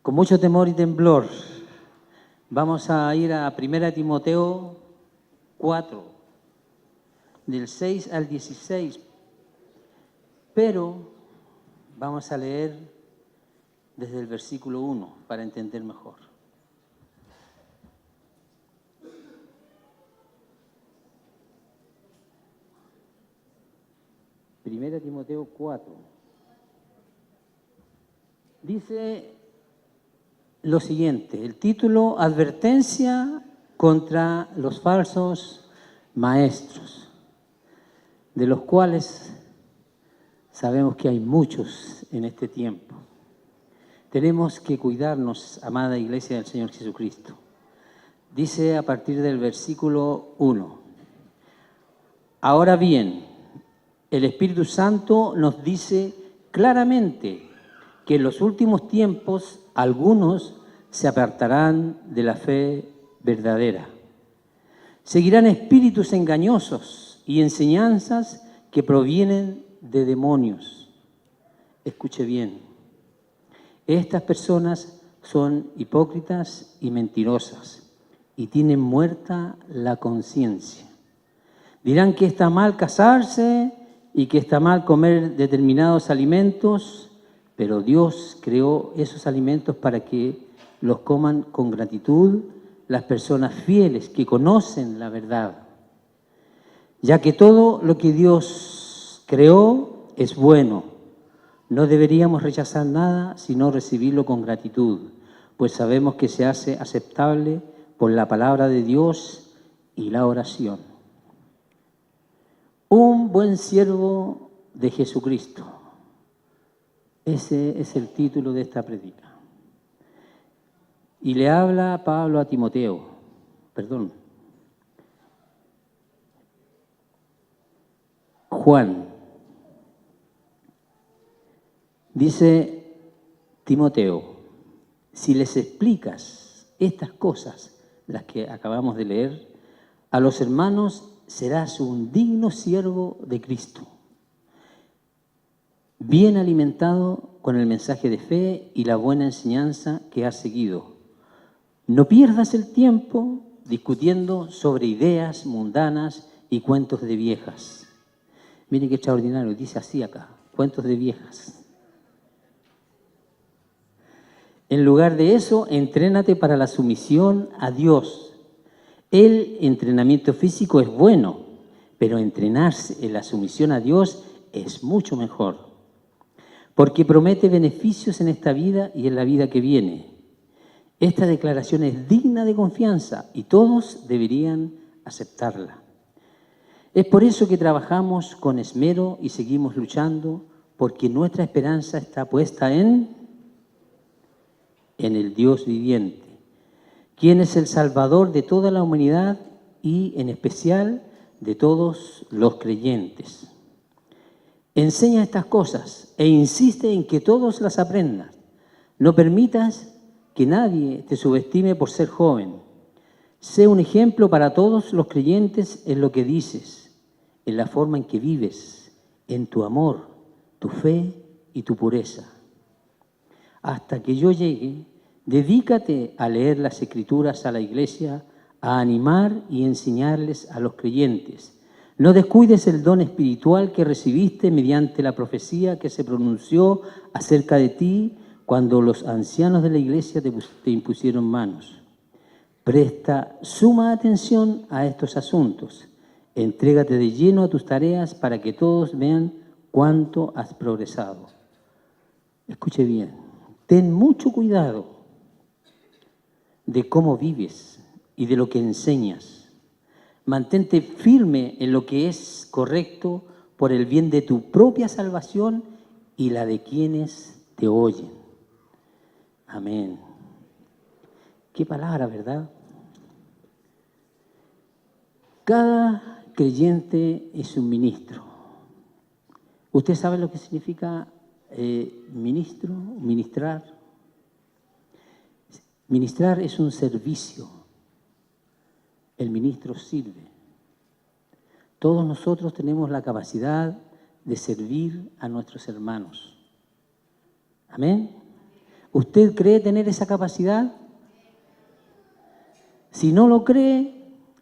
Con mucho temor y temblor vamos a ir a 1 Timoteo 4, del 6 al 16, pero vamos a leer desde el versículo 1 para entender mejor. Primera Timoteo 4. Dice lo siguiente, el título: Advertencia contra los falsos maestros, de los cuales sabemos que hay muchos en este tiempo. Tenemos que cuidarnos, amada Iglesia del Señor Jesucristo. Dice a partir del versículo 1. Ahora bien, el Espíritu Santo nos dice claramente que en los últimos tiempos algunos se apartarán de la fe verdadera. Seguirán espíritus engañosos y enseñanzas que provienen de demonios. Escuche bien, estas personas son hipócritas y mentirosas y tienen muerta la conciencia. Dirán que está mal casarse y que está mal comer determinados alimentos, pero Dios creó esos alimentos para que los coman con gratitud las personas fieles que conocen la verdad. Ya que todo lo que Dios creó es bueno, no deberíamos rechazar nada, sino recibirlo con gratitud, pues sabemos que se hace aceptable por la palabra de Dios y la oración. Un buen siervo de Jesucristo. Ese es el título de esta prédica. Y le habla Pablo a Timoteo, Juan. Dice Timoteo, si les explicas estas cosas, las que acabamos de leer, a los hermanos, serás un digno siervo de Cristo, bien alimentado con el mensaje de fe y la buena enseñanza que has seguido. No pierdas el tiempo discutiendo sobre ideas mundanas y cuentos de viejas. Miren qué extraordinario, dice así acá, cuentos de viejas. En lugar de eso, entrénate para la sumisión a Dios. El entrenamiento físico es bueno, pero entrenarse en la sumisión a Dios es mucho mejor, porque promete beneficios en esta vida y en la vida que viene. Esta declaración es digna de confianza y todos deberían aceptarla. Es por eso que trabajamos con esmero y seguimos luchando, porque nuestra esperanza está puesta en el Dios viviente, quien es el Salvador de toda la humanidad y en especial de todos los creyentes. Enseña estas cosas e insiste en que todos las aprendan. No permitas que nadie te subestime por ser joven. Sé un ejemplo para todos los creyentes en lo que dices, en la forma en que vives, en tu amor, tu fe y tu pureza. Hasta que yo llegue, dedícate a leer las Escrituras a la iglesia, a animar y enseñarles a los creyentes. No descuides el don espiritual que recibiste mediante la profecía que se pronunció acerca de ti cuando los ancianos de la iglesia te impusieron manos. Presta suma atención a estos asuntos. Entrégate de lleno a tus tareas para que todos vean cuánto has progresado. Escuche bien, ten mucho cuidado de cómo vives y de lo que enseñas. Mantente firme en lo que es correcto por el bien de tu propia salvación y la de quienes te oyen. Amén. Qué palabra, ¿verdad? Cada creyente es un ministro. ¿Usted sabe lo que significa ministro, ministrar? Ministrar es un servicio. El ministro sirve. Todos nosotros tenemos la capacidad de servir a nuestros hermanos. Amén. ¿Usted cree tener esa capacidad? Si no lo cree,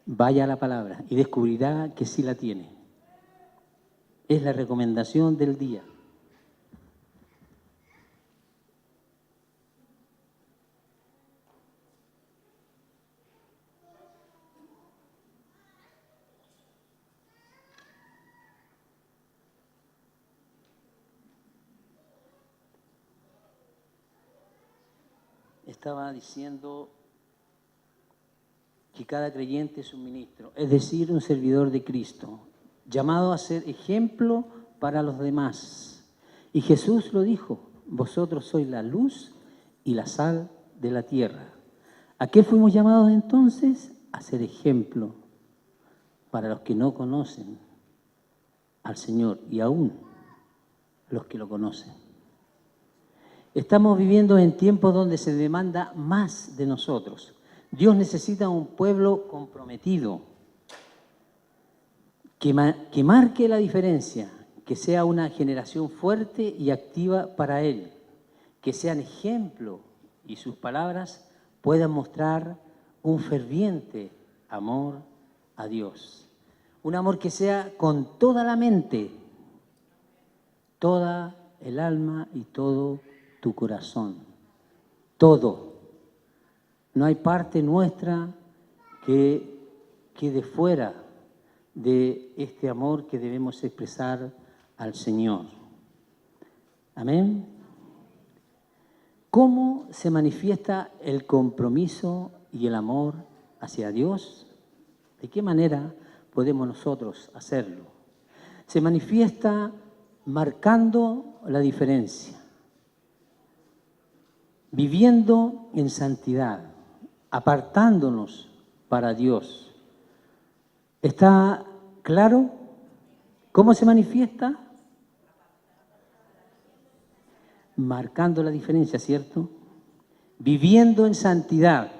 vaya a la palabra y descubrirá que sí la tiene. Es la recomendación del día. Estaba diciendo que cada creyente es un ministro, es decir, un servidor de Cristo, llamado a ser ejemplo para los demás. Y Jesús lo dijo, vosotros sois la luz y la sal de la tierra. ¿A qué fuimos llamados entonces? A ser ejemplo para los que no conocen al Señor y aún los que lo conocen. Estamos viviendo en tiempos donde se demanda más de nosotros. Dios necesita un pueblo comprometido, que marque la diferencia, que sea una generación fuerte y activa para Él, que sean ejemplo y sus palabras puedan mostrar un ferviente amor a Dios. Un amor que sea con toda la mente, toda el alma y todo tu corazón. Todo. No hay parte nuestra que quede fuera de este amor que debemos expresar al Señor. Amén. ¿Cómo se manifiesta el compromiso y el amor hacia Dios? ¿De qué manera podemos nosotros hacerlo? Se manifiesta marcando la diferencia, viviendo en santidad, apartándonos para Dios. ¿Está claro cómo se manifiesta? Marcando la diferencia, ¿cierto? Viviendo en santidad,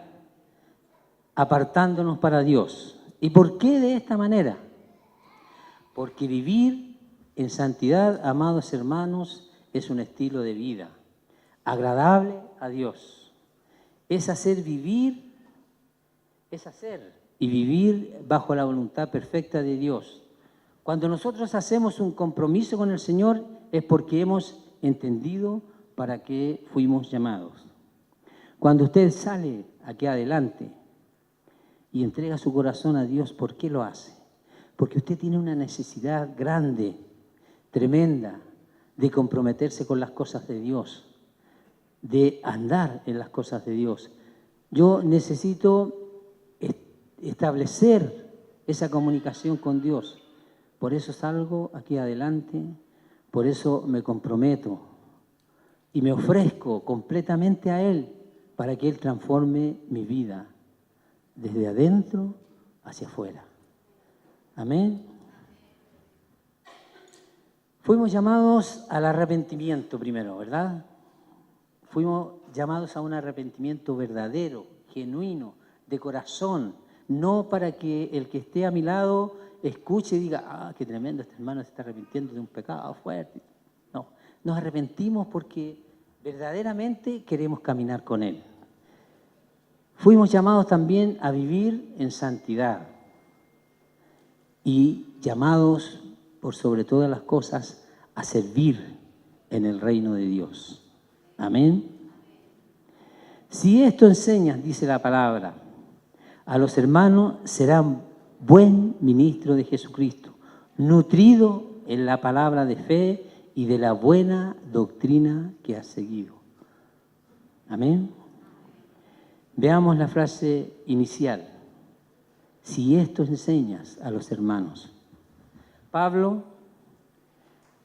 apartándonos para Dios. ¿Y por qué de esta manera? Porque vivir en santidad, amados hermanos, es un estilo de vida agradable a Dios. Es hacer y vivir bajo la voluntad perfecta de Dios. Cuando nosotros hacemos un compromiso con el Señor es porque hemos entendido para qué fuimos llamados. Cuando usted sale aquí adelante y entrega su corazón a Dios, ¿por qué lo hace? Porque usted tiene una necesidad grande, tremenda, de comprometerse con las cosas de Dios, de andar en las cosas de Dios. Yo necesito establecer esa comunicación con Dios. Por eso salgo aquí adelante, por eso me comprometo y me ofrezco completamente a Él para que Él transforme mi vida desde adentro hacia afuera. Amén. Fuimos llamados al arrepentimiento primero, ¿verdad? Fuimos llamados a un arrepentimiento verdadero, genuino, de corazón, no para que el que esté a mi lado escuche y diga, ah, qué tremendo, este hermano se está arrepintiendo de un pecado fuerte. No, nos arrepentimos porque verdaderamente queremos caminar con Él. Fuimos llamados también a vivir en santidad y llamados, por sobre todas las cosas, a servir en el reino de Dios. Amén. Si esto enseñas, dice la palabra, a los hermanos serán buen ministro de Jesucristo, nutrido en la palabra de fe y de la buena doctrina que has seguido. Amén. Veamos la frase inicial. Si esto enseñas a los hermanos. Pablo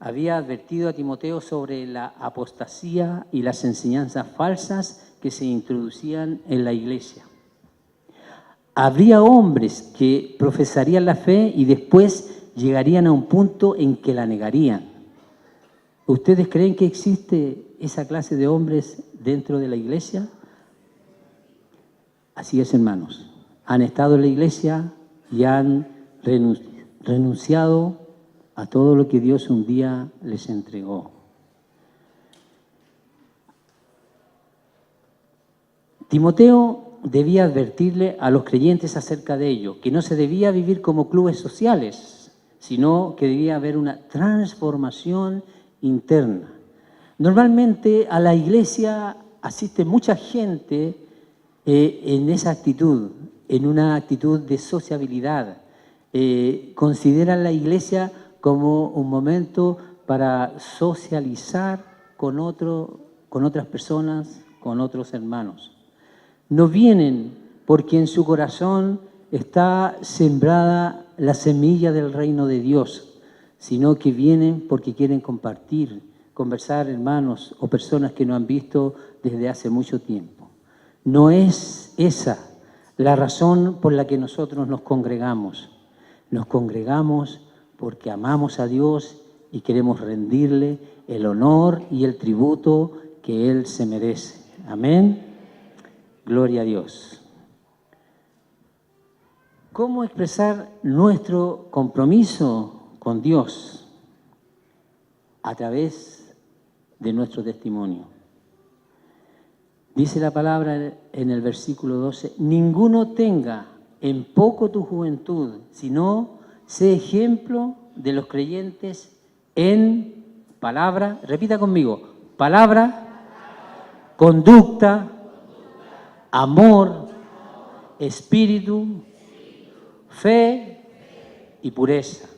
había advertido a Timoteo sobre la apostasía y las enseñanzas falsas que se introducían en la iglesia. Habría hombres que profesarían la fe y después llegarían a un punto en que la negarían. ¿Ustedes creen que existe esa clase de hombres dentro de la iglesia? Así es, hermanos. Han estado en la iglesia y han renunciado a todo lo que Dios un día les entregó. Timoteo debía advertirle a los creyentes acerca de ello, que no se debía vivir como clubes sociales, sino que debía haber una transformación interna. Normalmente a la iglesia asiste mucha gente en esa actitud, en una actitud de sociabilidad. Consideran la iglesia como un momento para socializar con otras personas, con otros hermanos. No vienen porque en su corazón está sembrada la semilla del reino de Dios, sino que vienen porque quieren compartir, conversar, hermanos o personas que no han visto desde hace mucho tiempo. No es esa la razón por la que nosotros nos congregamos. Nos congregamos porque amamos a Dios y queremos rendirle el honor y el tributo que Él se merece. Amén. Gloria a Dios. ¿Cómo expresar nuestro compromiso con Dios? A través de nuestro testimonio. Dice la palabra en el versículo 12, ninguno tenga en poco tu juventud, sino sé ejemplo de los creyentes en palabra, repita conmigo, palabra, conducta, amor, espíritu, fe y pureza.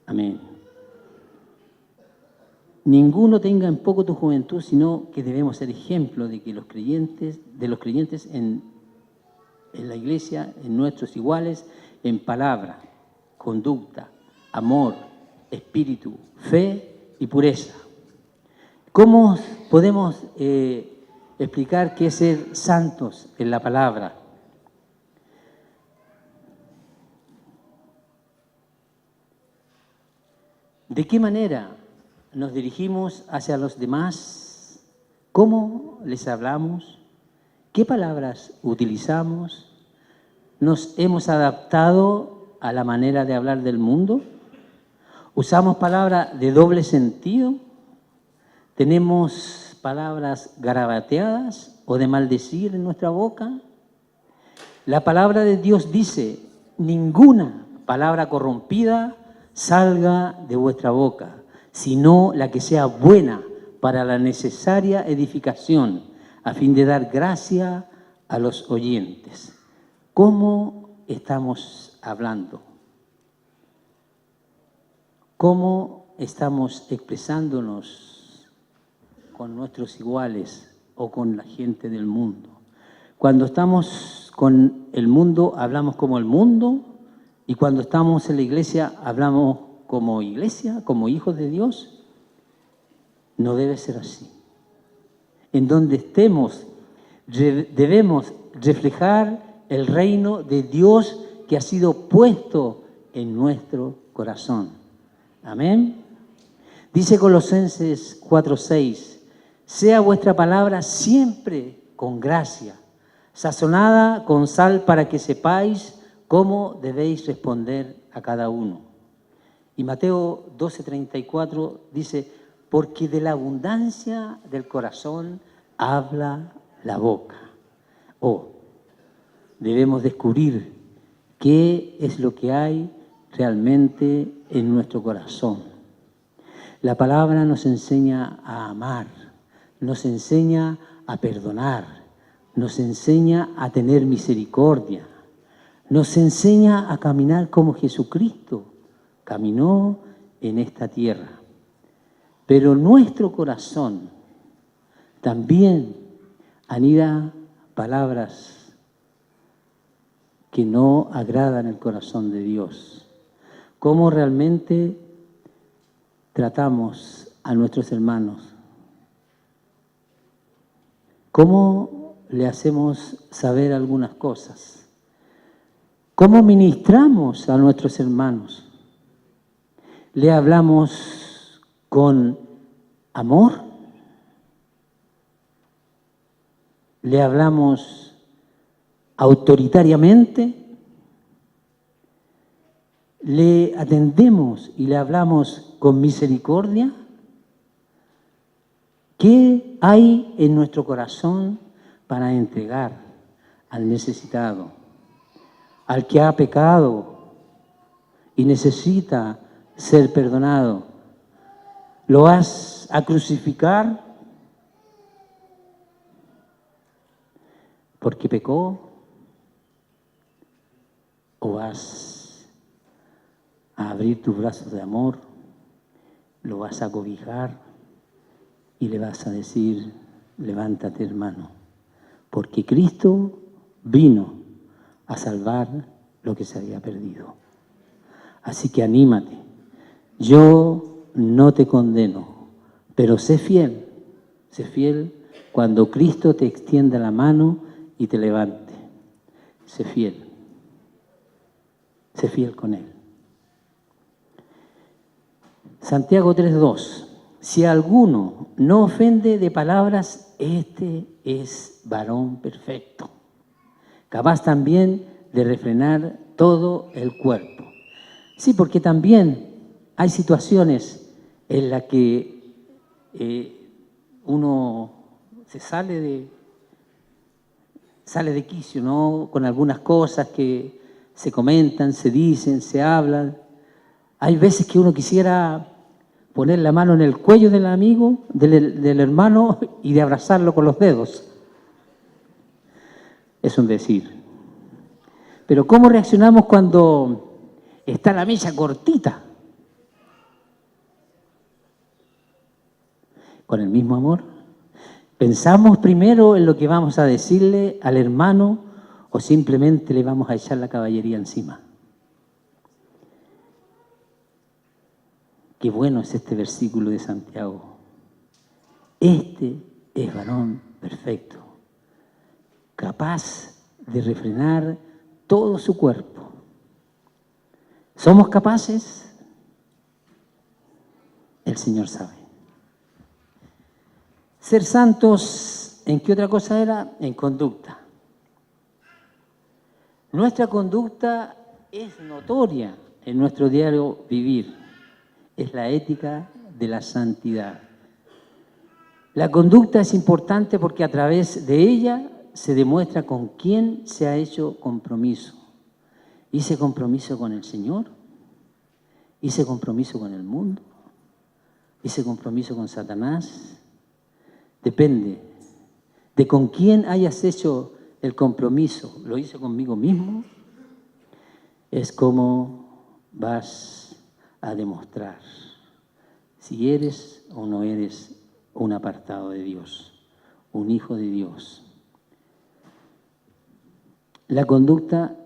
Amén. Ninguno tenga en poco tu juventud, sino que debemos ser ejemplo de que los creyentes en la iglesia, en nuestros iguales, en palabra, conducta, amor, espíritu, fe y pureza. ¿Cómo podemos explicar qué es ser santos en la palabra? ¿De qué manera nos dirigimos hacia los demás? ¿Cómo les hablamos? ¿Qué palabras utilizamos? ¿Nos hemos adaptado a la manera de hablar del mundo? ¿Usamos palabras de doble sentido? ¿Tenemos palabras garabateadas o de maldecir en nuestra boca? La palabra de Dios dice, ninguna palabra corrompida salga de vuestra boca, sino la que sea buena para la necesaria edificación, a fin de dar gracia a los oyentes. ¿Cómo estamos hablando? ¿Cómo estamos expresándonos con nuestros iguales o con la gente del mundo? Cuando estamos con el mundo, hablamos como el mundo, y cuando estamos en la iglesia, hablamos como iglesia, como hijos de Dios. No debe ser así. En donde estemos, debemos reflejar el reino de Dios que ha sido puesto en nuestro corazón. Amén. Dice Colosenses 4:6, sea vuestra palabra siempre con gracia, sazonada con sal para que sepáis cómo debéis responder a cada uno. Y Mateo 12:34 dice, porque de la abundancia del corazón habla la boca. Debemos descubrir qué es lo que hay realmente en nuestro corazón. La palabra nos enseña a amar, nos enseña a perdonar, nos enseña a tener misericordia, nos enseña a caminar como Jesucristo caminó en esta tierra. Pero nuestro corazón también anida palabras que no agradan el corazón de Dios. ¿Cómo realmente tratamos a nuestros hermanos? ¿Cómo le hacemos saber algunas cosas? ¿Cómo ministramos a nuestros hermanos? ¿Le hablamos con amor? ¿Le hablamos autoritariamente? ¿Le atendemos y le hablamos con misericordia? ¿Qué hay en nuestro corazón para entregar al necesitado, al que ha pecado y necesita ser perdonado. ¿Lo vas a crucificar porque pecó? ¿O vas a abrir tus brazos de amor? ¿Lo vas a cobijar y le vas a decir, levántate, hermano? Porque Cristo vino a salvar lo que se había perdido. Así que anímate. Yo no te condeno, pero sé fiel cuando Cristo te extienda la mano y te levante. Sé fiel con Él. Santiago 3:2. Si alguno no ofende de palabras, este es varón perfecto, capaz también de refrenar todo el cuerpo. Sí, porque también hay situaciones en las que uno se sale de quicio, ¿no? Con algunas cosas que se comentan, se dicen, se hablan. Hay veces que uno quisiera poner la mano en el cuello del amigo, del hermano, y de abrazarlo con los dedos. Es un decir. Pero ¿cómo reaccionamos cuando está la milla cortita? ¿Con el mismo amor? ¿Pensamos primero en lo que vamos a decirle al hermano o simplemente le vamos a echar la caballería encima? Qué bueno es este versículo de Santiago. Este es varón perfecto, capaz de refrenar todo su cuerpo. ¿Somos capaces? El Señor sabe. Ser santos, ¿en qué otra cosa era? En conducta. Nuestra conducta es notoria en nuestro diario vivir. Es la ética de la santidad. La conducta es importante porque a través de ella se demuestra con quién se ha hecho compromiso. ¿Hice compromiso con el Señor? ¿Hice compromiso con el mundo? ¿Hice compromiso con Satanás? Depende de con quién hayas hecho el compromiso. ¿Lo hice conmigo mismo? Es como vas a demostrar si eres o no eres un apartado de Dios, un hijo de Dios. La conducta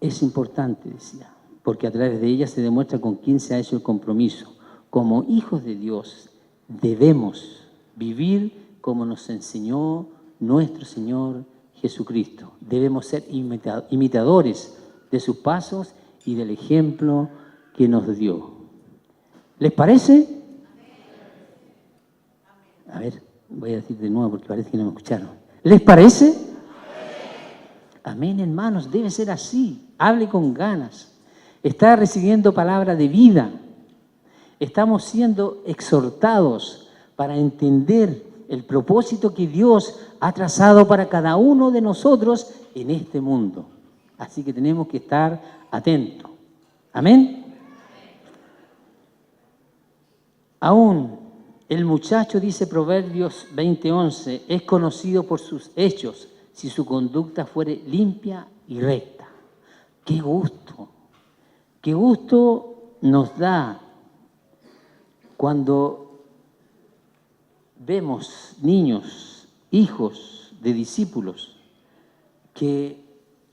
es importante, decía, porque a través de ella se demuestra con quién se ha hecho el compromiso. Como hijos de Dios debemos vivir como nos enseñó nuestro Señor Jesucristo. Debemos ser imitadores de sus pasos y del ejemplo que nos dio. ¿Les parece? A ver, voy a decir de nuevo porque parece que no me escucharon. ¿Les parece? Amén, hermanos, debe ser así. Hable con ganas. Está recibiendo palabra de vida. Estamos siendo exhortados para entender el propósito que Dios ha trazado para cada uno de nosotros en este mundo. Así que tenemos que estar atentos. Amén. Aún el muchacho, dice Proverbios 20:11, es conocido por sus hechos, si su conducta fuere limpia y recta. ¡Qué gusto! ¡Qué gusto nos da cuando vemos niños, hijos de discípulos que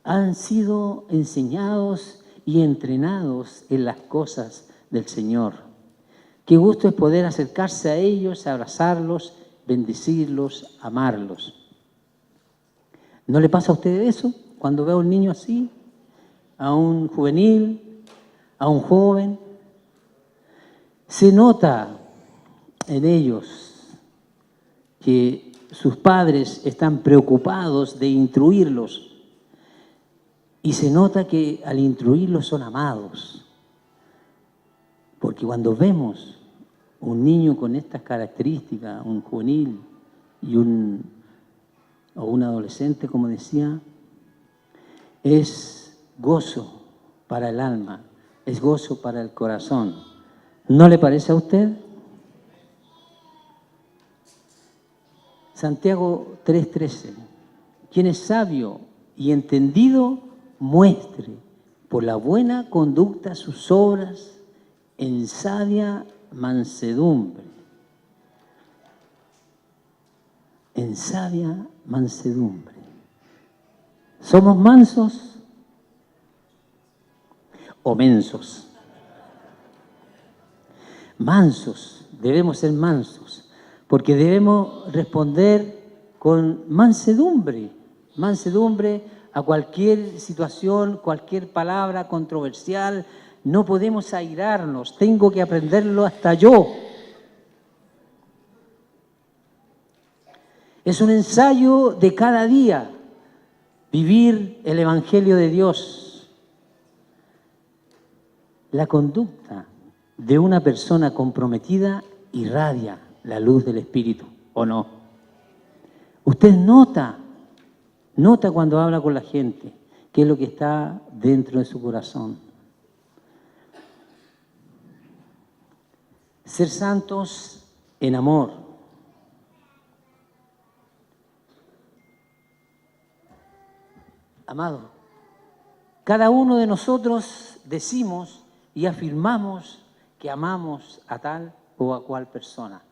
han sido enseñados y entrenados en las cosas del Señor? Qué gusto es poder acercarse a ellos, abrazarlos, bendecirlos, amarlos. ¿No le pasa a usted eso cuando ve a un niño así? A un juvenil, a un joven. Se nota en ellos que sus padres están preocupados de instruirlos y se nota que al instruirlos son amados. Porque cuando vemos un niño con estas características, un juvenil y un o un adolescente, como decía, es gozo para el alma, es gozo para el corazón. ¿No le parece a usted? Santiago 3:13. Quien es sabio y entendido, muestre por la buena conducta sus obras en sabia mansedumbre. En sabia mansedumbre. ¿Somos mansos o mensos? Mansos, debemos ser mansos, porque debemos responder con mansedumbre a cualquier situación, cualquier palabra controversial. No podemos airarnos, tengo que aprenderlo hasta yo. Es un ensayo de cada día, vivir el Evangelio de Dios. La conducta de una persona comprometida irradia la luz del Espíritu, ¿o no? Usted nota cuando habla con la gente qué es lo que está dentro de su corazón. Ser santos en amor. Amado, cada uno de nosotros decimos y afirmamos que amamos a tal o a cual persona.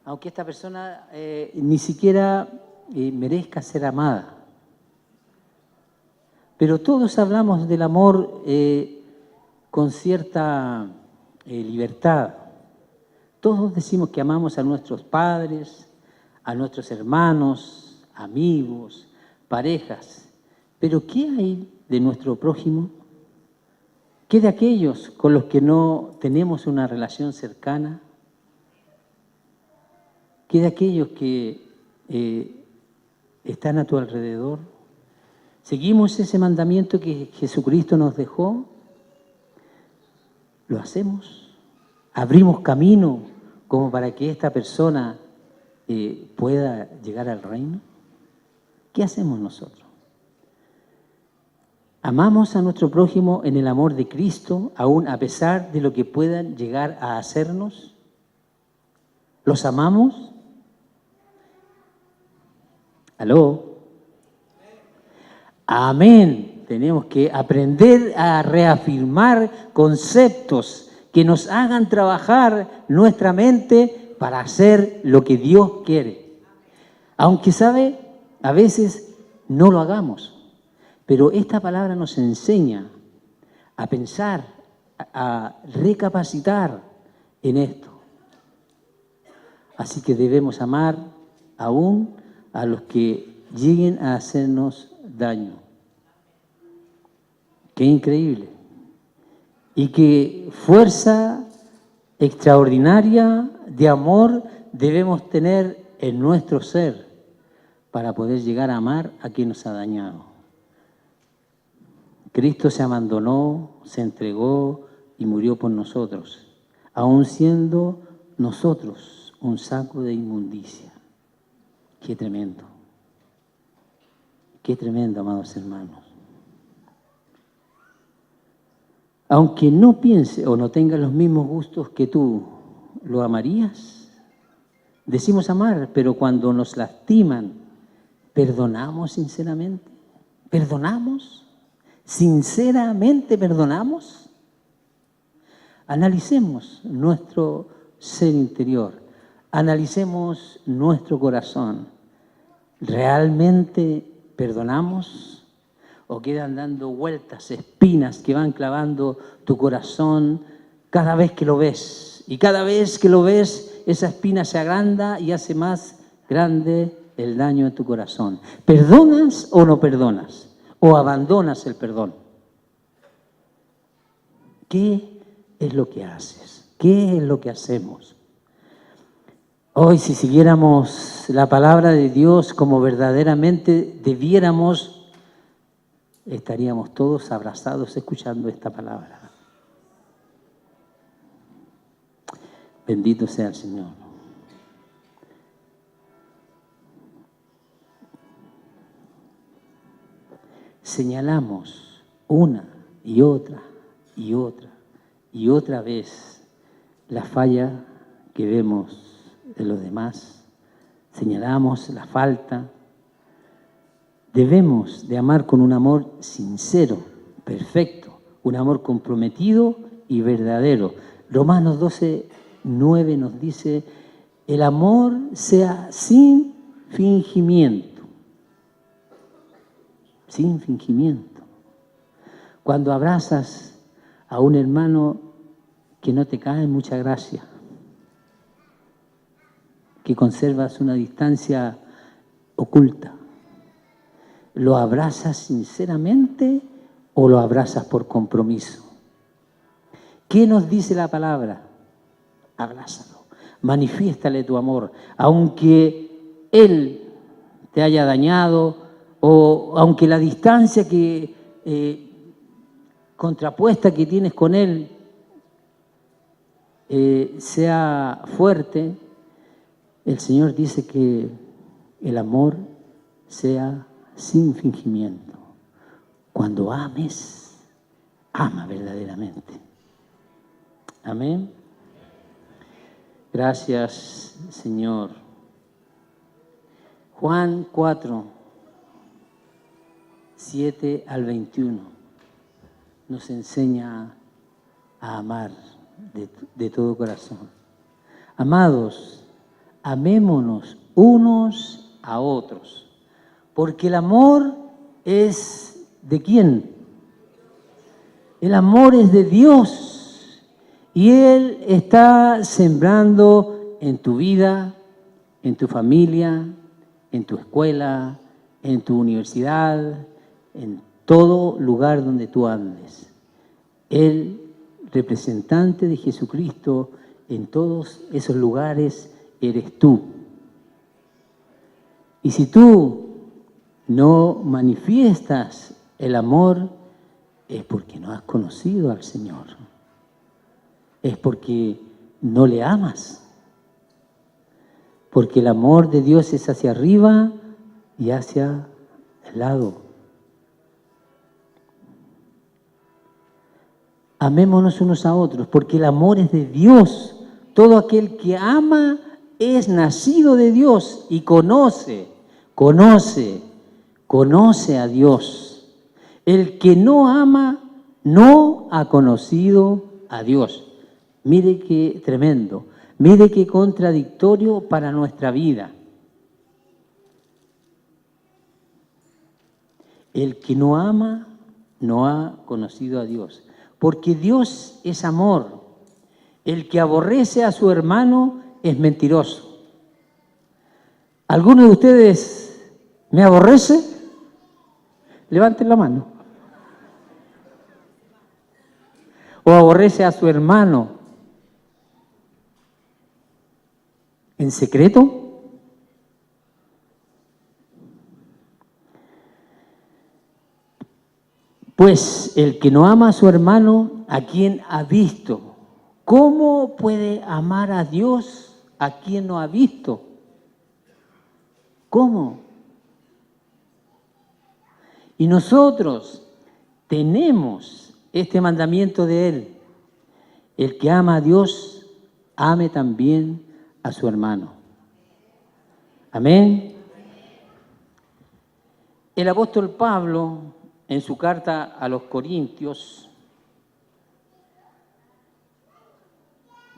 Aunque esta persona ni siquiera merezca ser amada. Pero todos hablamos del amor con cierta libertad. Todos decimos que amamos a nuestros padres, a nuestros hermanos, amigos, parejas. Pero ¿qué hay de nuestro prójimo? ¿Qué de aquellos con los que no tenemos una relación cercana? ¿Qué de aquellos que están a tu alrededor? ¿Seguimos ese mandamiento que Jesucristo nos dejó? ¿Lo hacemos? ¿Abrimos camino como para que esta persona pueda llegar al reino? ¿Qué hacemos nosotros? ¿Amamos a nuestro prójimo en el amor de Cristo, aún a pesar de lo que puedan llegar a hacernos? ¿Los amamos? ¿Aló? Amén. Tenemos que aprender a reafirmar conceptos que nos hagan trabajar nuestra mente para hacer lo que Dios quiere. Aunque sabe, a veces no lo hagamos. Pero esta palabra nos enseña a pensar, a recapacitar en esto. Así que debemos amar aún a los que lleguen a hacernos daño. Qué increíble. Y qué fuerza extraordinaria de amor debemos tener en nuestro ser para poder llegar a amar a quien nos ha dañado. Cristo se abandonó, se entregó y murió por nosotros, aun siendo nosotros un saco de inmundicia. Qué tremendo, amados hermanos. Aunque no piense o no tenga los mismos gustos que tú, ¿lo amarías? Decimos amar, pero cuando nos lastiman, ¿perdonamos sinceramente? ¿Perdonamos? ¿Sinceramente perdonamos? Analicemos nuestro ser interior, analicemos nuestro corazón. ¿Realmente perdonamos? ¿O quedan dando vueltas, espinas que van clavando tu corazón cada vez que lo ves? Y cada vez que lo ves, esa espina se agranda y hace más grande el daño en tu corazón. ¿Perdonas o no perdonas? ¿O abandonas el perdón? ¿Qué es lo que haces? ¿Qué es lo que hacemos? Hoy, si siguiéramos la palabra de Dios como verdaderamente debiéramos, estaríamos todos abrazados escuchando esta palabra. Bendito sea el Señor. señalamos una y otra y otra y otra vez la falla que vemos de los demás, señalamos la falta. Debemos de amar con un amor sincero, perfecto, un amor comprometido y verdadero. Romanos 12:9 nos dice, el amor sea sin fingimiento. Sin fingimiento. Cuando abrazas a un hermano que no te cae en mucha gracia, que conservas una distancia oculta, ¿lo abrazas sinceramente o lo abrazas por compromiso? ¿Qué nos dice la palabra? Abrázalo, manifiéstale tu amor, aunque él te haya dañado o aunque la distancia contrapuesta que tienes con él sea fuerte. El Señor dice que el amor sea sin fingimiento. Cuando ames, ama verdaderamente. Amén. Gracias, Señor. Juan 4:7-21 nos enseña a amar de todo corazón. Amados, amémonos unos a otros, porque el amor es ¿de quién? El amor es de Dios y Él está sembrando en tu vida, en tu familia, en tu escuela, en tu universidad, en todo lugar donde tú andes. El representante de Jesucristo en todos esos lugares eres tú. Y si tú no manifiestas el amor, es porque no has conocido al Señor. Es porque no le amas. Porque el amor de Dios es hacia arriba y hacia el lado. Amémonos unos a otros, porque el amor es de Dios. Todo aquel que ama es nacido de Dios y conoce a Dios. El que no ama no ha conocido a Dios. Mire qué tremendo, mire qué contradictorio para nuestra vida. El que no ama no ha conocido a Dios, porque Dios es amor. El que aborrece a su hermano es mentiroso. ¿Alguno de ustedes me aborrece? Levanten la mano. ¿O aborrece a su hermano en secreto? Pues el que no ama a su hermano, ¿a quien ha visto? ¿Cómo puede amar a Dios a quien no ha visto? ¿Cómo? Y nosotros tenemos este mandamiento de Él. El que ama a Dios, ame también a su hermano. Amén. El apóstol Pablo, en su carta a los Corintios,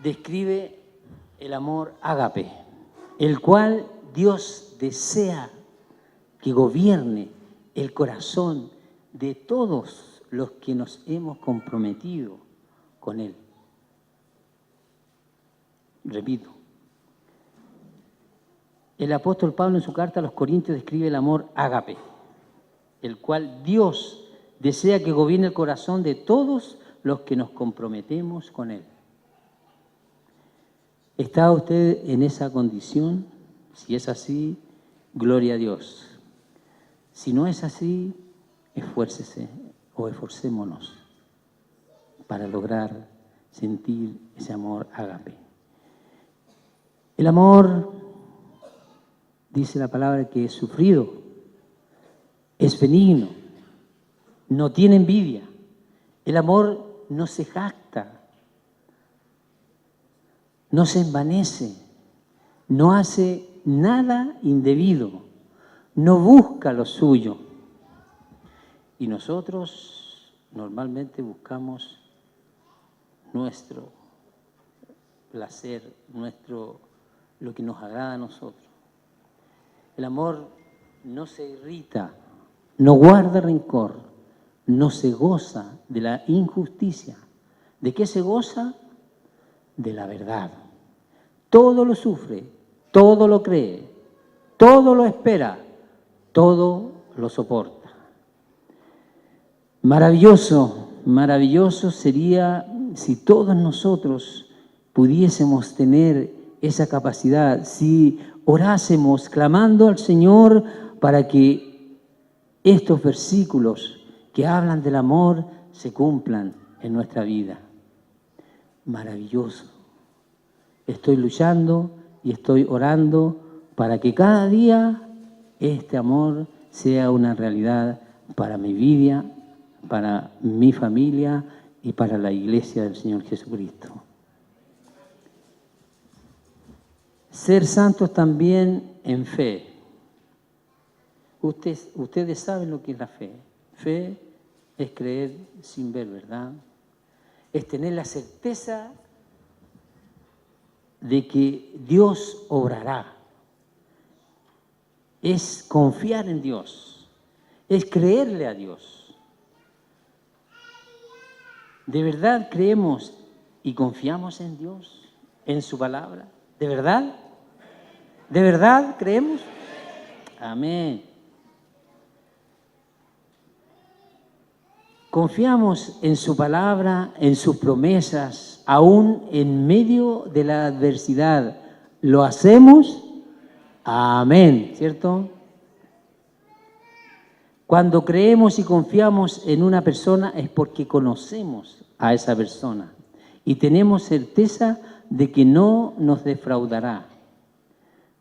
describe el amor ágape, el cual Dios desea que gobierne el corazón de todos los que nos hemos comprometido con Él. Repito, el apóstol Pablo en su carta a los Corintios describe el amor ágape, el cual Dios desea que gobierne el corazón de todos los que nos comprometemos con Él. ¿Está usted en esa condición? Si es así, gloria a Dios. Si no es así, esfuércese o esforcémonos para lograr sentir ese amor ágape. El amor, dice la palabra, que es sufrido, es benigno, no tiene envidia. El amor no se jacta, no se envanece, no hace nada indebido, no busca lo suyo. Y nosotros normalmente buscamos nuestro placer, lo que nos agrada a nosotros. El amor no se irrita, no guarda rencor, no se goza de la injusticia. ¿De qué se goza? De la verdad. Todo lo sufre, todo lo cree, todo lo espera, todo lo soporta. Maravilloso, maravilloso sería si todos nosotros pudiésemos tener esa capacidad, si orásemos clamando al Señor para que estos versículos que hablan del amor se cumplan en nuestra vida. Maravilloso. Estoy luchando y estoy orando para que cada día este amor sea una realidad para mi vida, para mi familia y para la iglesia del Señor Jesucristo. Ser santos también en fe. Ustedes saben lo que es la fe. Fe es creer sin ver, ¿verdad? Es tener la certeza de que Dios obrará. Es confiar en Dios. Es creerle a Dios. ¿De verdad creemos y confiamos en Dios, en su palabra? ¿De verdad? ¿De verdad creemos? Amén. Confiamos en su palabra, en sus promesas, aún en medio de la adversidad. ¿Lo hacemos? Amén, ¿cierto? Cuando creemos y confiamos en una persona es porque conocemos a esa persona y tenemos certeza de que no nos defraudará.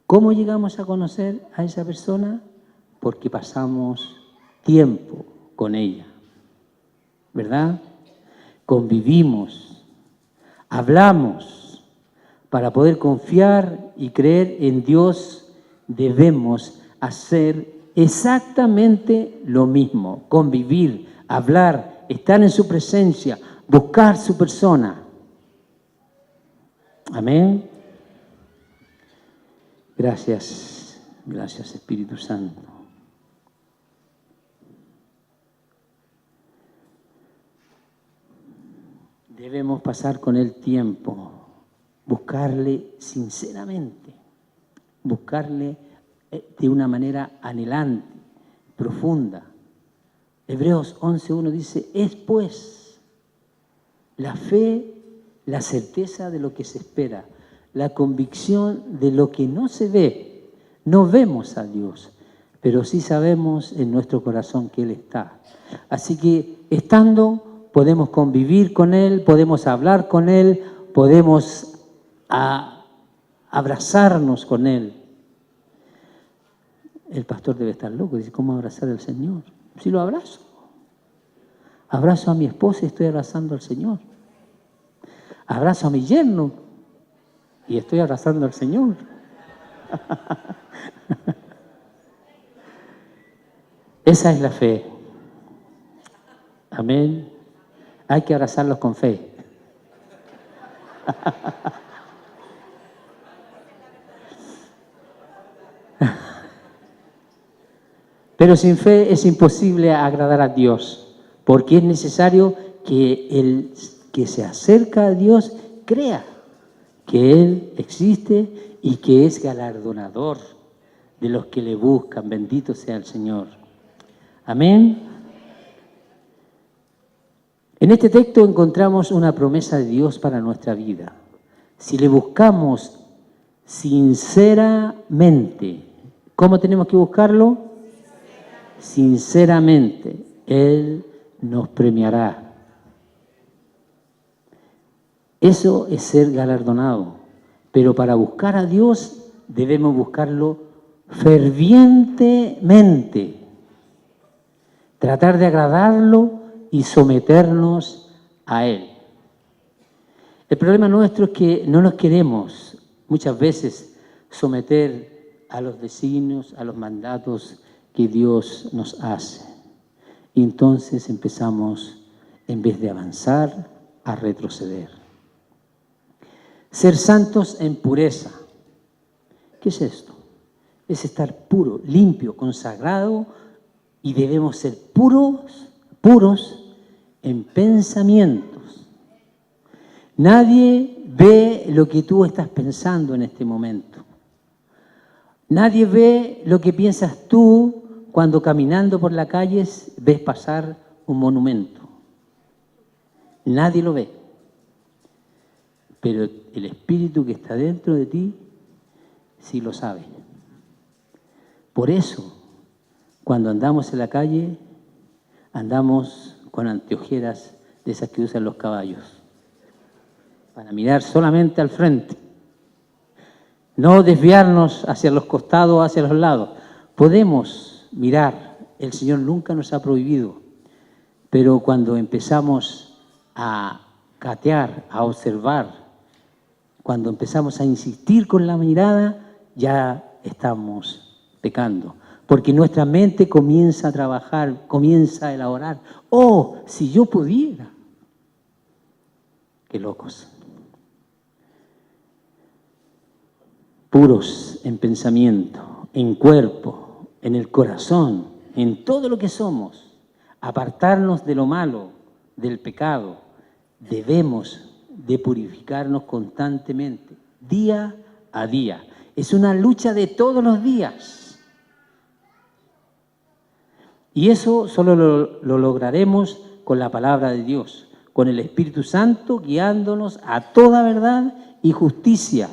¿Cómo llegamos a conocer a esa persona? Porque pasamos tiempo con ella, ¿verdad? Convivimos, hablamos. Para poder confiar y creer en Dios debemos hacer exactamente lo mismo, convivir, hablar, estar en su presencia, buscar su persona. Amén. Gracias, gracias Espíritu Santo. Debemos pasar con Él tiempo, buscarle sinceramente, buscarle de una manera anhelante, profunda. Hebreos 11:1 dice, es pues la fe, la certeza de lo que se espera, la convicción de lo que no se ve. No vemos a Dios, pero sí sabemos en nuestro corazón que Él está. Así que estando, podemos convivir con Él, podemos hablar con Él, podemos abrazarnos con Él. El pastor debe estar loco, dice, ¿cómo abrazar al Señor? Sí lo abrazo. Abrazo a mi esposa y estoy abrazando al Señor. Abrazo a mi yerno y estoy abrazando al Señor. Esa es la fe. Amén. Hay que abrazarlos con fe. Pero sin fe es imposible agradar a Dios, porque es necesario que el que se acerca a Dios crea que Él existe y que es galardonador de los que le buscan. Bendito sea el Señor. Amén. En este texto encontramos una promesa de Dios para nuestra vida. Si le buscamos sinceramente, ¿cómo tenemos que buscarlo? Sinceramente, Él nos premiará. Eso es ser galardonado. Pero para buscar a Dios debemos buscarlo fervientemente. tratar de agradarlo y someternos a Él. El problema nuestro es que no nos queremos muchas veces someter a los designios, a los mandatos que Dios nos hace. Y entonces empezamos, en vez de avanzar, a retroceder. Ser santos en pureza. ¿Qué es esto? Es estar puro, limpio, consagrado, y debemos ser puros en pensamientos. Nadie ve lo que tú estás pensando en este momento. Nadie ve lo que piensas tú cuando caminando por la calle ves pasar un monumento. Nadie lo ve. Pero el Espíritu que está dentro de ti sí lo sabe. Por eso, cuando andamos en la calle, andamos con anteojeras de esas que usan los caballos, para mirar solamente al frente, no desviarnos hacia los costados, hacia los lados. Podemos mirar, el Señor nunca nos ha prohibido, pero cuando empezamos a catear, a observar, cuando empezamos a insistir con la mirada, ya estamos pecando, porque nuestra mente comienza a trabajar, comienza a elaborar. ¡Oh, si yo pudiera! ¡Qué locos! Puros en pensamiento, en cuerpo, en el corazón, en todo lo que somos. Apartarnos de lo malo, del pecado. Debemos de purificarnos constantemente, día a día. Es una lucha de todos los días. Y eso solo lo lograremos con la palabra de Dios, con el Espíritu Santo guiándonos a toda verdad y justicia.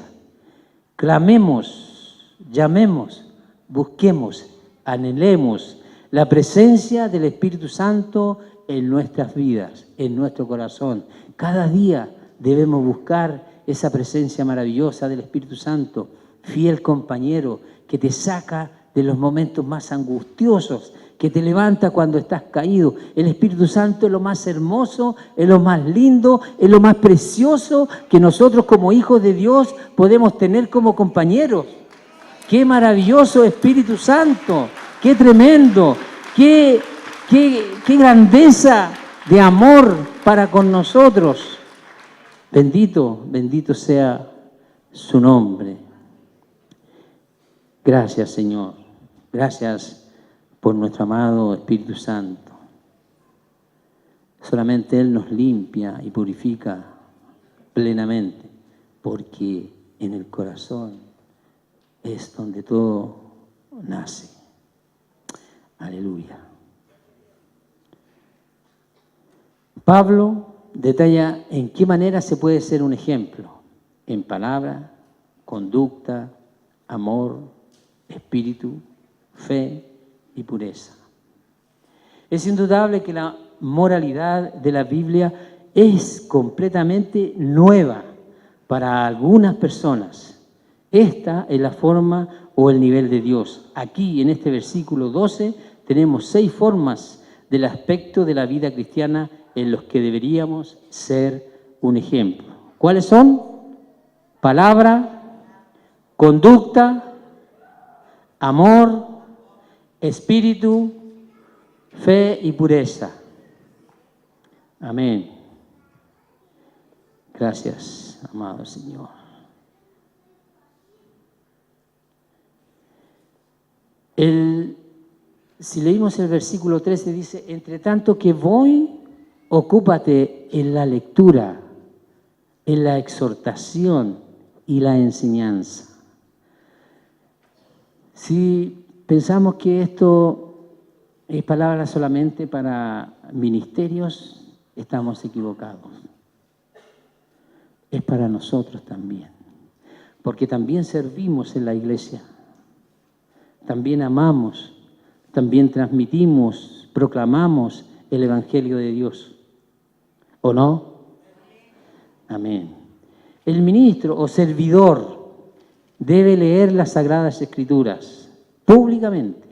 Clamemos, llamemos, busquemos, anhelemos la presencia del Espíritu Santo en nuestras vidas, en nuestro corazón. Cada día debemos buscar esa presencia maravillosa del Espíritu Santo, fiel compañero, que te saca de los momentos más angustiosos, que te levanta cuando estás caído. El Espíritu Santo es lo más hermoso, es lo más lindo, es lo más precioso que nosotros como hijos de Dios podemos tener como compañeros. ¡Qué maravilloso Espíritu Santo! ¡Qué tremendo! ¡Qué grandeza de amor para con nosotros! Bendito, bendito sea su nombre. Gracias, Señor. Gracias por nuestro amado Espíritu Santo. Solamente Él nos limpia y purifica plenamente, porque en el corazón es donde todo nace. Aleluya. Pablo detalla en qué manera se puede ser un ejemplo, en palabra, conducta, amor, espíritu, fe y pureza. Es indudable que la moralidad de la Biblia es completamente nueva para algunas personas. Esta es la forma o el nivel de Dios. Aquí, en este versículo 12, tenemos 6 formas del aspecto de la vida cristiana en los que deberíamos ser un ejemplo. ¿Cuáles son? Palabra, conducta, amor, espíritu, fe y pureza. Amén. Gracias, amado Señor. Si leímos el versículo 13, dice: entre tanto que voy, ocúpate en la lectura, en la exhortación y la enseñanza. Si pensamos que esto es palabra solamente para ministerios, estamos equivocados. Es para nosotros también, porque también servimos en la iglesia, también amamos, también transmitimos, proclamamos el Evangelio de Dios. ¿O no? Amén. El ministro o servidor debe leer las Sagradas Escrituras públicamente.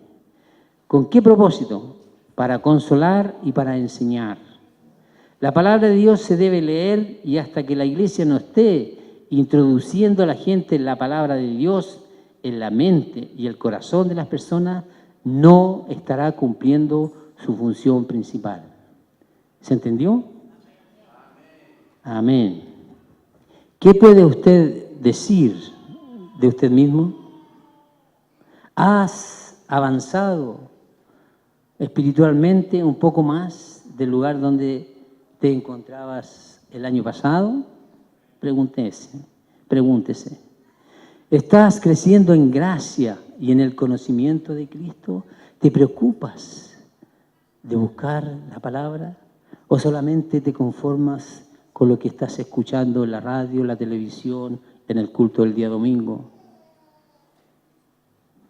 ¿Con qué propósito? para consolar y para enseñar. La palabra de Dios se debe leer y hasta que la iglesia no esté introduciendo a la gente en la palabra de Dios, en la mente y el corazón de las personas, no estará cumpliendo su función principal. ¿Se entendió? Amén. ¿Qué puede usted decir de usted mismo? ¿Has avanzado espiritualmente un poco más del lugar donde te encontrabas el año pasado? Pregúntese. ¿Estás creciendo en gracia y en el conocimiento de Cristo? ¿Te preocupas de buscar la palabra? ¿O solamente te conformas con lo que estás escuchando en la radio, en la televisión, en el culto del día domingo?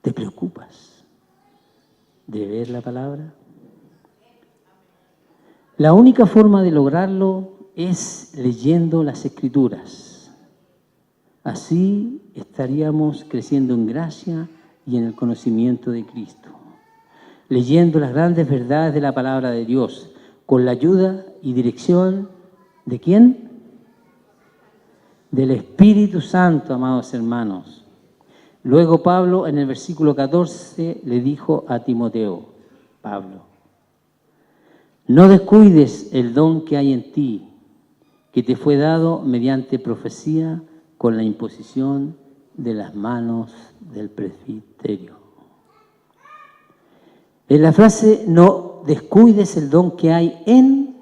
¿Te preocupas de ver la palabra? La única forma de lograrlo es leyendo las Escrituras. Así estaríamos creciendo en gracia y en el conocimiento de Cristo. Leyendo las grandes verdades de la palabra de Dios, con la ayuda y dirección ¿de quién? Del Espíritu Santo, amados hermanos. Luego Pablo en el versículo 14 le dijo a Timoteo, Pablo, no descuides el don que hay en ti, que te fue dado mediante profecía con la imposición de las manos del presbiterio. En la frase no descuides el don que hay en,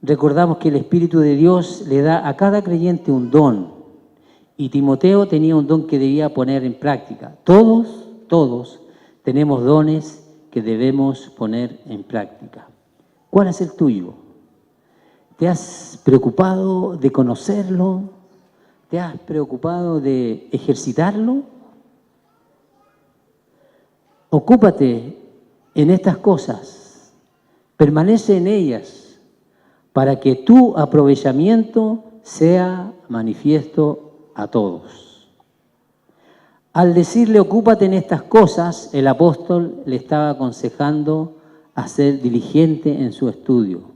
recordamos que el Espíritu de Dios le da a cada creyente un don y Timoteo tenía un don que debía poner en práctica. Todos tenemos dones que debemos poner en práctica. ¿Cuál es el tuyo? ¿Te has preocupado de conocerlo? ¿Te has preocupado de ejercitarlo? Ocúpate en estas cosas, permanece en ellas, para que tu aprovechamiento sea manifiesto a todos. Al decirle ocúpate en estas cosas, el apóstol le estaba aconsejando a ser diligente en su estudio.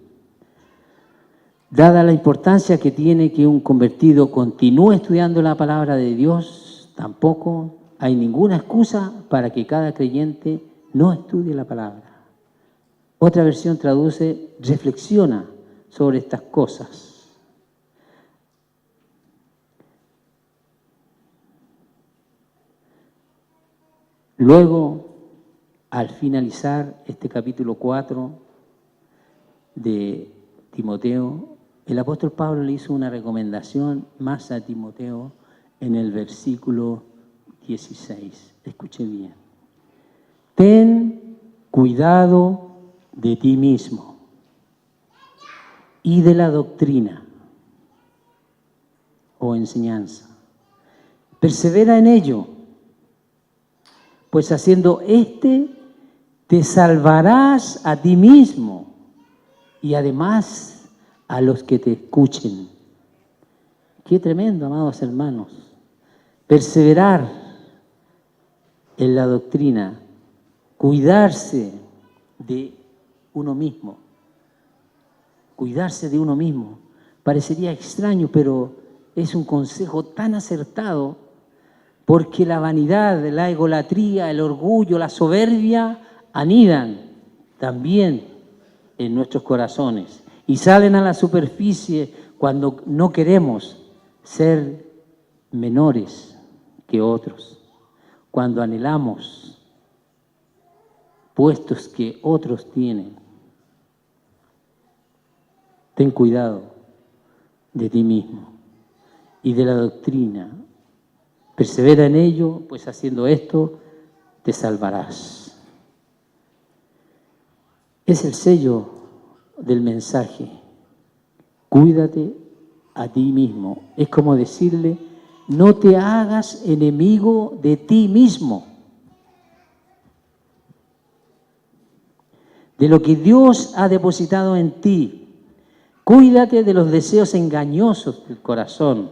Dada la importancia que tiene que un convertido continúe estudiando la palabra de Dios, tampoco hay ninguna excusa para que cada creyente no estudie la palabra. Otra versión traduce, reflexiona sobre estas cosas. Luego, al finalizar este capítulo 4 de Timoteo, el apóstol Pablo le hizo una recomendación más a Timoteo en el versículo 16. Escuche bien. Ten cuidado de ti mismo y de la doctrina o enseñanza. Persevera en ello, pues haciendo te salvarás a ti mismo y además a los que te escuchen. Qué tremendo, amados hermanos. Perseverar en la doctrina, cuidarse de uno mismo. Cuidarse de uno mismo. Parecería extraño, pero es un consejo tan acertado, porque la vanidad, la egolatría, el orgullo, la soberbia anidan también en nuestros corazones y salen a la superficie cuando no queremos ser menores que otros, cuando anhelamos puestos que otros tienen. Ten cuidado de ti mismo y de la doctrina. Persevera en ello, pues haciendo esto te salvarás. Es el sello del mensaje. Cuídate a ti mismo. Es como decirle, no te hagas enemigo de ti mismo. De lo que Dios ha depositado en ti. Cuídate de los deseos engañosos del corazón.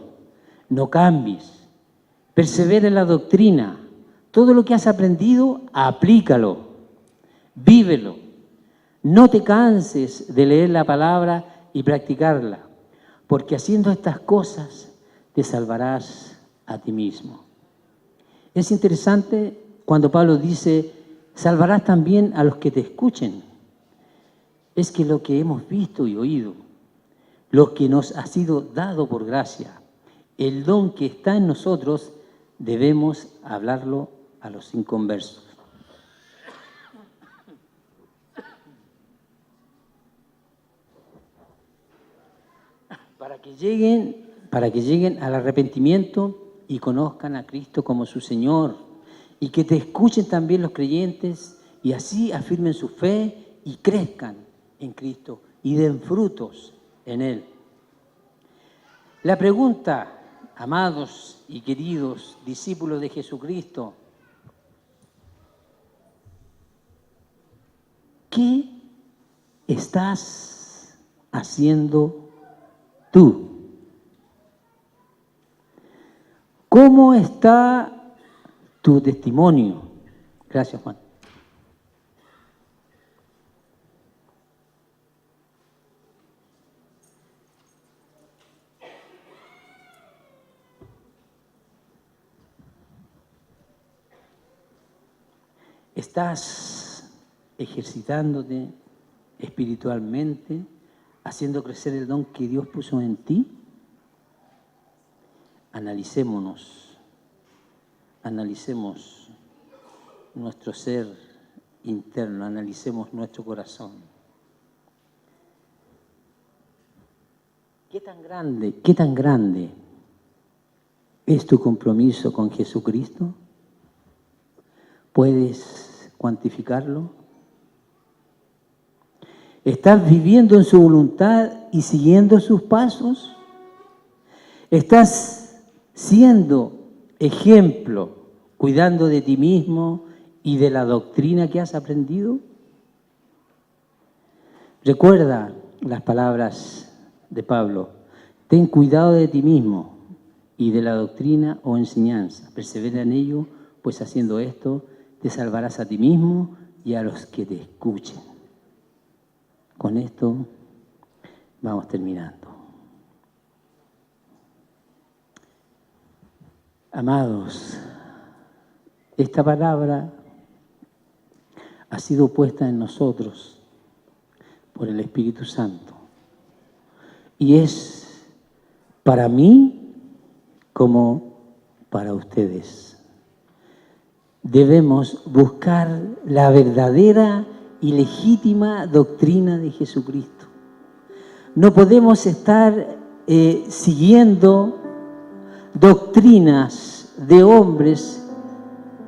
No cambies. Persevera en la doctrina. Todo lo que has aprendido, aplícalo. Vívelo. No te canses de leer la palabra y practicarla, porque haciendo estas cosas te salvarás a ti mismo. Es interesante cuando Pablo dice, salvarás también a los que te escuchen. Es que lo que hemos visto y oído, lo que nos ha sido dado por gracia, el don que está en nosotros, debemos hablarlo a los inconversos. Para que lleguen al arrepentimiento y conozcan a Cristo como su Señor, y que te escuchen también los creyentes y así afirmen su fe y crezcan en Cristo y den frutos en Él. La pregunta, amados y queridos discípulos de Jesucristo, ¿qué estás haciendo tú? ¿Cómo está tu testimonio? Gracias, Juan. ¿Estás ejercitándote espiritualmente, haciendo crecer el don que Dios puso en ti? Analicemos nuestro ser interno, analicemos nuestro corazón. ¿Qué tan grande es tu compromiso con Jesucristo? ¿Puedes cuantificarlo? ¿Estás viviendo en su voluntad y siguiendo sus pasos? ¿Estás siendo ejemplo, cuidando de ti mismo y de la doctrina que has aprendido? Recuerda las palabras de Pablo: ten cuidado de ti mismo y de la doctrina o enseñanza. Persevera en ello, pues haciendo esto te salvarás a ti mismo y a los que te escuchen. Con esto vamos terminando. Amados, esta palabra ha sido puesta en nosotros por el Espíritu Santo y es para mí como para ustedes. Debemos buscar la verdadera y legítima doctrina de Jesucristo. No podemos estar siguiendo doctrinas de hombres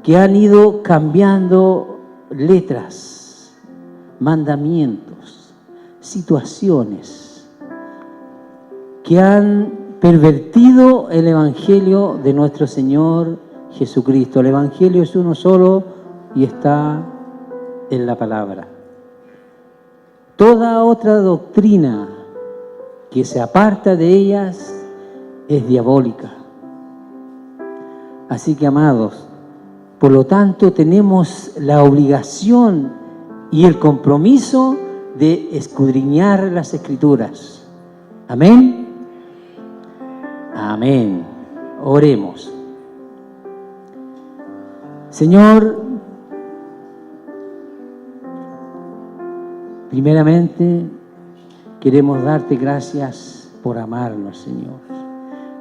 que han ido cambiando letras, mandamientos, situaciones, que han pervertido el Evangelio de nuestro Señor Jesucristo. El Evangelio es uno solo y está en la palabra. Toda otra doctrina que se aparta de ellas es diabólica. Así que, amados, por lo tanto tenemos la obligación y el compromiso de escudriñar las Escrituras. Amén. Amén. Oremos. Señor, primeramente queremos darte gracias por amarnos, Señor.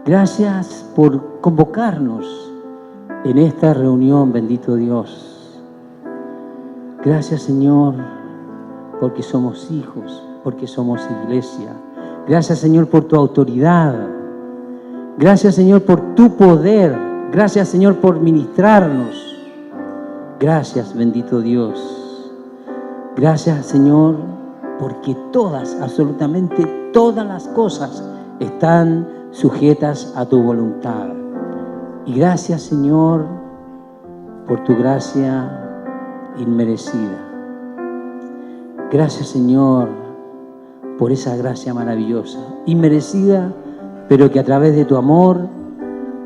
Gracias por convocarnos en esta reunión, bendito Dios. Gracias, Señor, porque somos hijos, porque somos iglesia. Gracias, Señor, por tu autoridad. Gracias, Señor, por tu poder. Gracias, Señor, por ministrarnos. Gracias, bendito Dios. Gracias, Señor, porque todas, absolutamente todas las cosas están sujetas a tu voluntad. Y gracias, Señor, por tu gracia inmerecida. Gracias, Señor, por esa gracia maravillosa, inmerecida, pero que a través de tu amor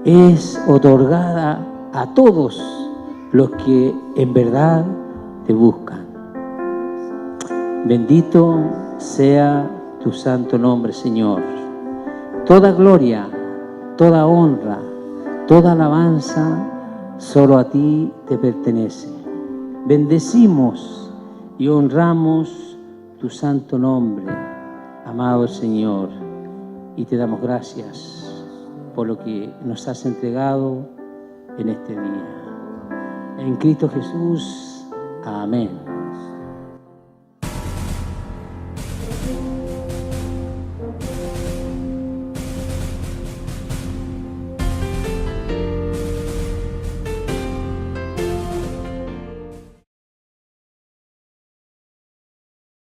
es otorgada a todos los que en verdad te buscan. Bendito sea tu santo nombre, Señor. Toda gloria, toda honra, toda alabanza, solo a ti te pertenece. Bendecimos y honramos tu santo nombre, amado Señor, y te damos gracias por lo que nos has entregado en este día. En Cristo Jesús, amén.